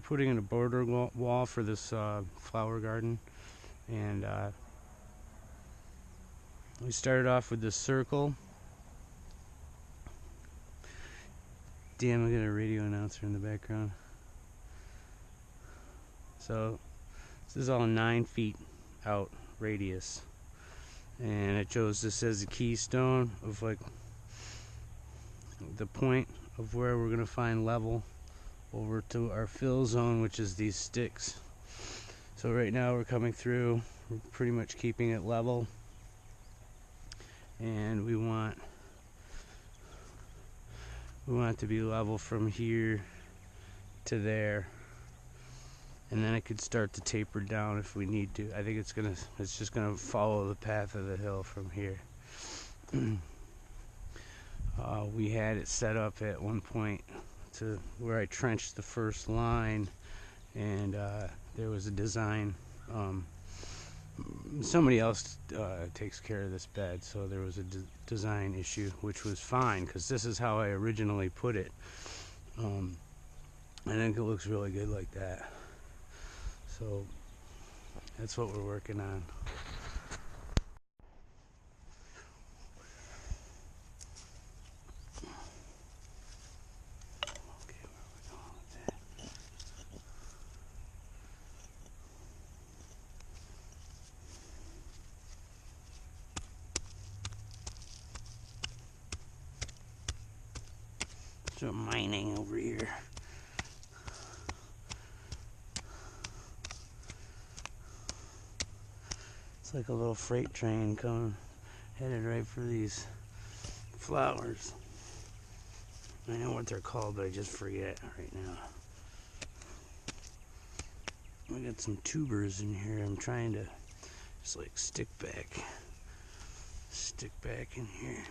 putting in a border wall for this flower garden, and we started off with this circle. Damn, I got a radio announcer in the background. So this is all 9 feet out radius, and it shows this as a keystone of like the point of where we're gonna find level over to our fill zone, which is these sticks. So right now we're coming through, we're pretty much keeping it level, and we want it to be level from here to there, and then it could start to taper down if we need to. I think it's just gonna follow the path of the hill from here. We had it set up at one point to where I trenched the first line, and there was a design. Somebody else takes care of this bed, so there was a design issue, which was fine because this is how I originally put it. I think it looks really good like that. So that's what we're working on. Some mining over here. It's like a little freight train coming, headed right for these flowers. I know what they're called, but I just forget right now. We got some tubers in here. I'm trying to just like stick back in here.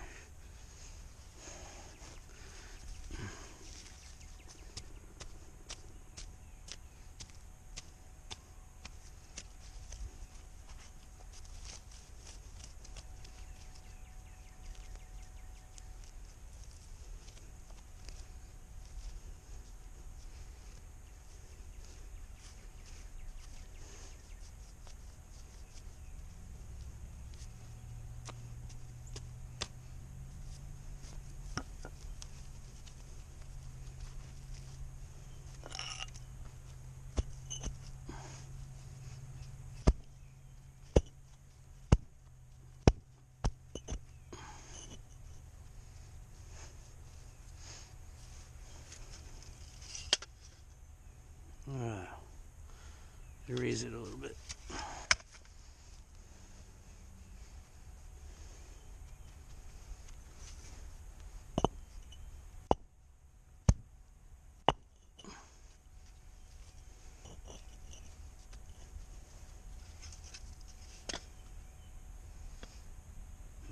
Raise it a little bit.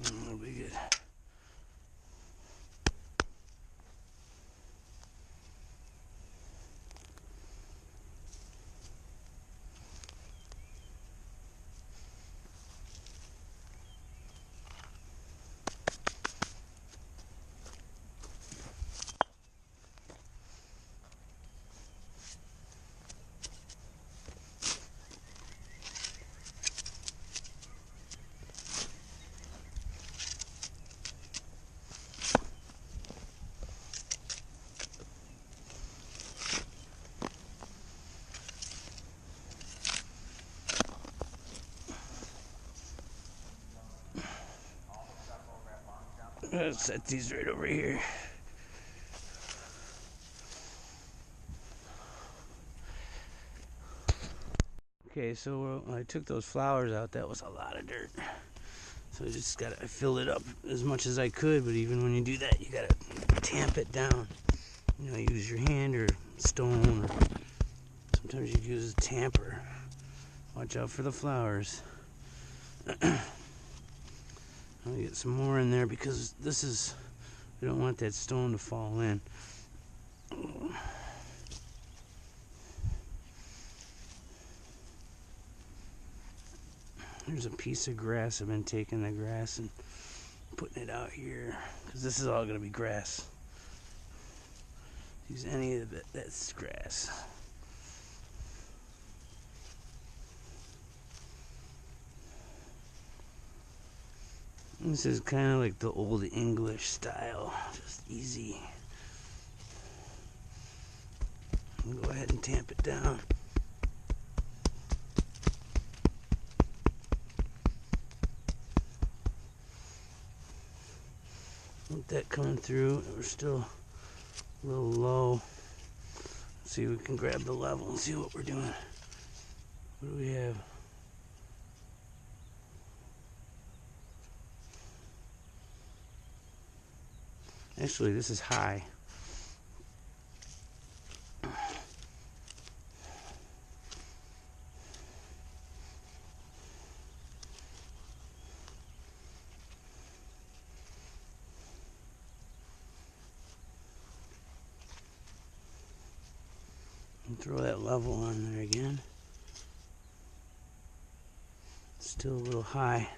That'll be good. Let's set these right over here. Okay, so when I took those flowers out, that was a lot of dirt. So I filled it up as much as I could, but even when you do that, you gotta tamp it down. You know, use your hand or stone, or sometimes you use a tamper. Watch out for the flowers. I'll get some more in there because we don't want that stone to fall in. There's a piece of grass. I've been taking the grass and putting it out here because this is all going to be grass. Use any of it, that's grass. This is kind of like the old English style, just easy. Go ahead and tamp it down. With that coming through, we're still a little low. Let's see if we can grab the level and see what we're doing. What do we have? Actually, this is high. And throw that level on there again. Still a little high.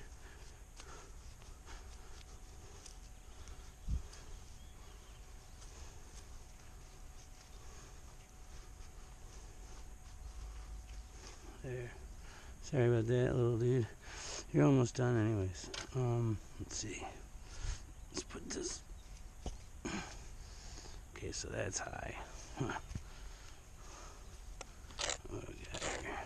There. Sorry about that, little dude. You're almost done anyways. Let's see. Let's put this. Okay, so that's high. Huh. What do we got here?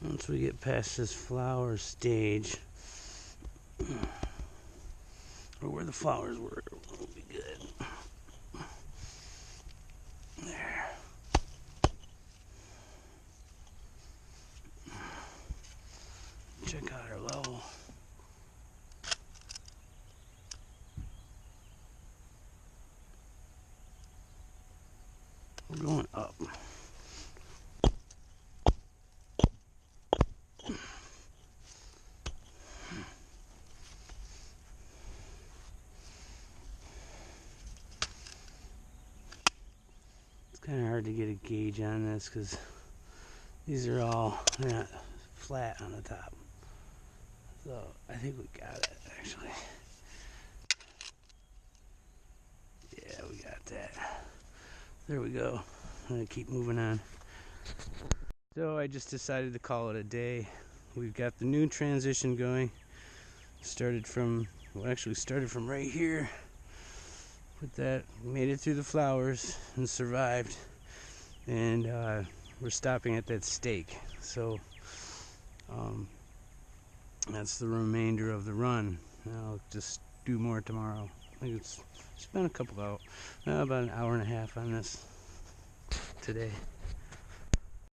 Once we get past this flower stage, or where the flowers were, will be good. There. Check out our level. We're going up. Kind of hard to get a gauge on this because these are all not flat on the top. So I think we got it actually. Yeah, we got that. There we go. I'm gonna keep moving on. So I just decided to call it a day. We've got the new transition going. Started from right here. With that, made it through the flowers and survived, and we're stopping at that stake. So that's the remainder of the run. I'll just do more tomorrow. I think it's been about an hour and a half on this today.